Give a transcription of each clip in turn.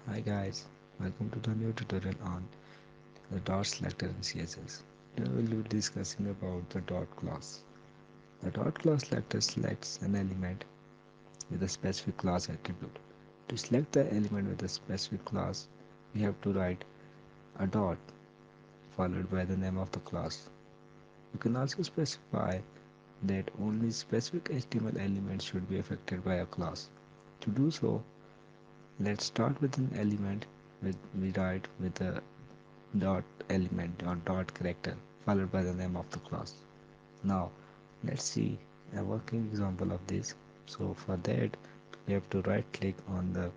Hi guys, welcome to the new tutorial on the dot selector in CSS. Today we will be discussing about the dot class. The dot class selector selects an element with a specific class attribute. To select the element with a specific class, we have to write a dot followed by the name of the class. You can also specify that only specific HTML elements should be affected by a class. To do so, let's start with an element we write with a dot element or dot character followed by the name of the class. Now let's see a working example of this. So for that we have to right click on the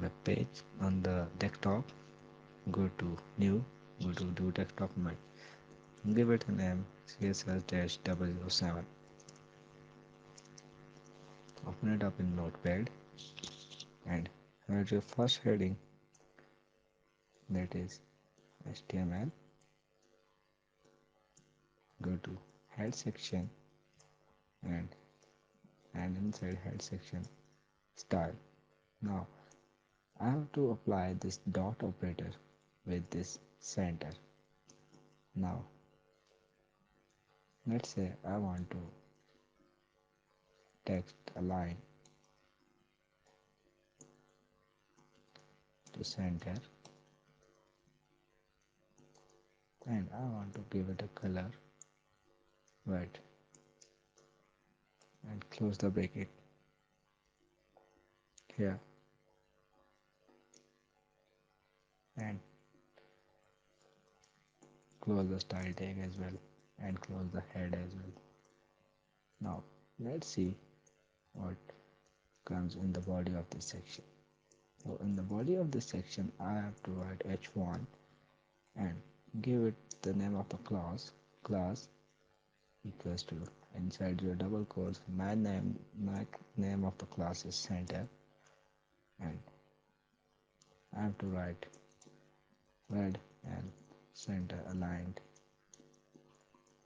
web page on the desktop, go to new, go to do desktop mode, give it a name CSS-007, open it up in notepad and write your first heading, that is HTML, go to head section and inside head section style. Now I have to apply this dot operator with this center. Now let's say I want to text a line to center and I want to give it a color red and close the bracket here and close the style tag as well and close the head as well. Now let's see what comes in the body of this section. So in the body of this section I have to write h1 and give it the name of the class equals to, inside your double quotes, my name of the class is center and I have to write red and center aligned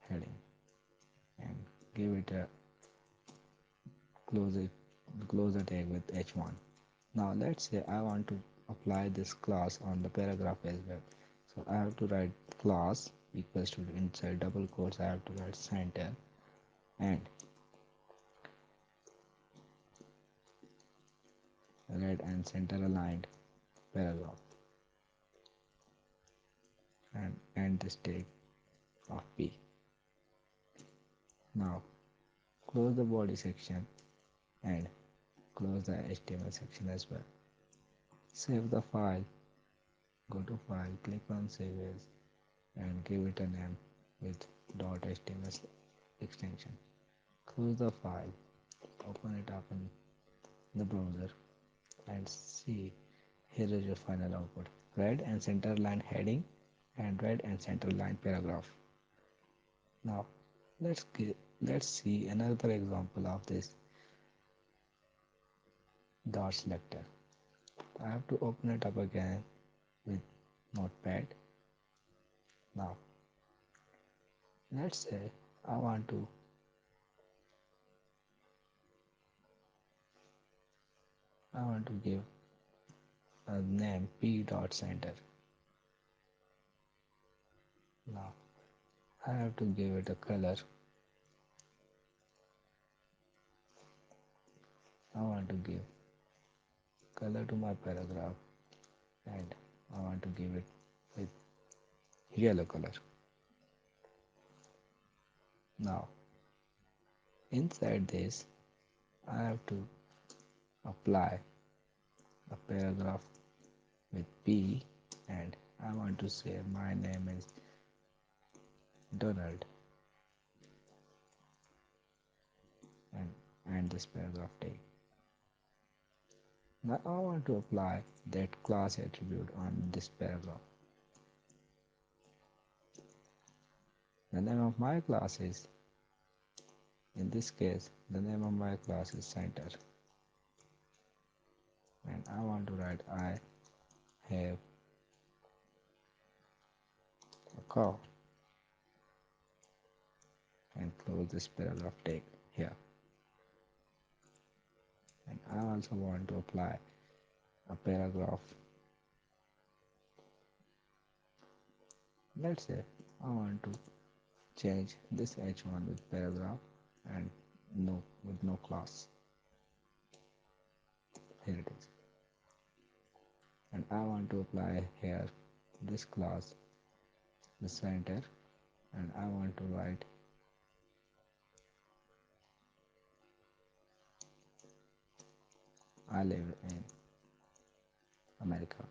heading and give it a close it close the tag with h1. Now let's say I want to apply this class on the paragraph as well. So I have to write class equals to, inside double quotes I have to write center and red and center aligned paragraph and end this tag of p. Now close the body section and close the HTML section as well. Save the file, go to file, click on save as and give it a name with .html extension. Close the file, open it up in the browser and see, here is your final output. Red and center line heading and red and center line paragraph. Now let's see another example of this dot selector. I have to open it up again with notepad. Now let's say I want to give a name p dot center. Now I have to give it a color. I want to give color to my paragraph and I want to give it with yellow color. Now inside this I have to apply a paragraph with p and I want to say my name is Donald and this paragraph tag. Now I want to apply that class attribute on this paragraph. The name of my class is, in this case, the name of my class is center. And I want to write I have a cow and close this paragraph tag here. And I also want to apply a paragraph Let's say I want to change this h1 with paragraph and no with no class. Here it is. And I want to apply here this class, the center, and I want to write I live in America.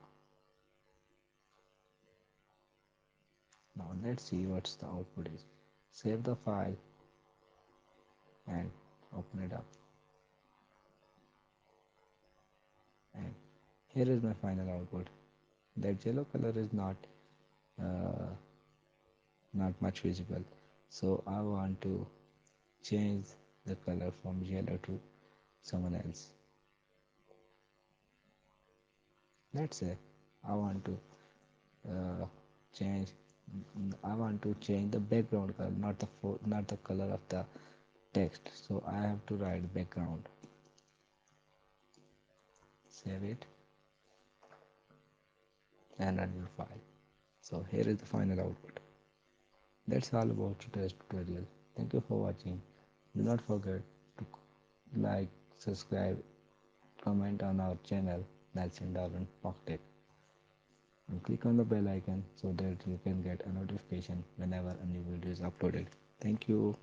Now let's see what's the output is. Save the file and open it up. And here is my final output. That yellow color is uh, not much visible. So I want to change the color from yellow to someone else. Let's say I want to uh, change I want to change the background color, not the color of the text. So I have to write background, save it, and run your file. So here is the final output. That's all about today's tutorial. Thank you for watching. Do not forget to like, subscribe, comment on our channel, that's in Darwin Tech, and click on the bell icon so that you can get a notification whenever a new video is uploaded. Thank you.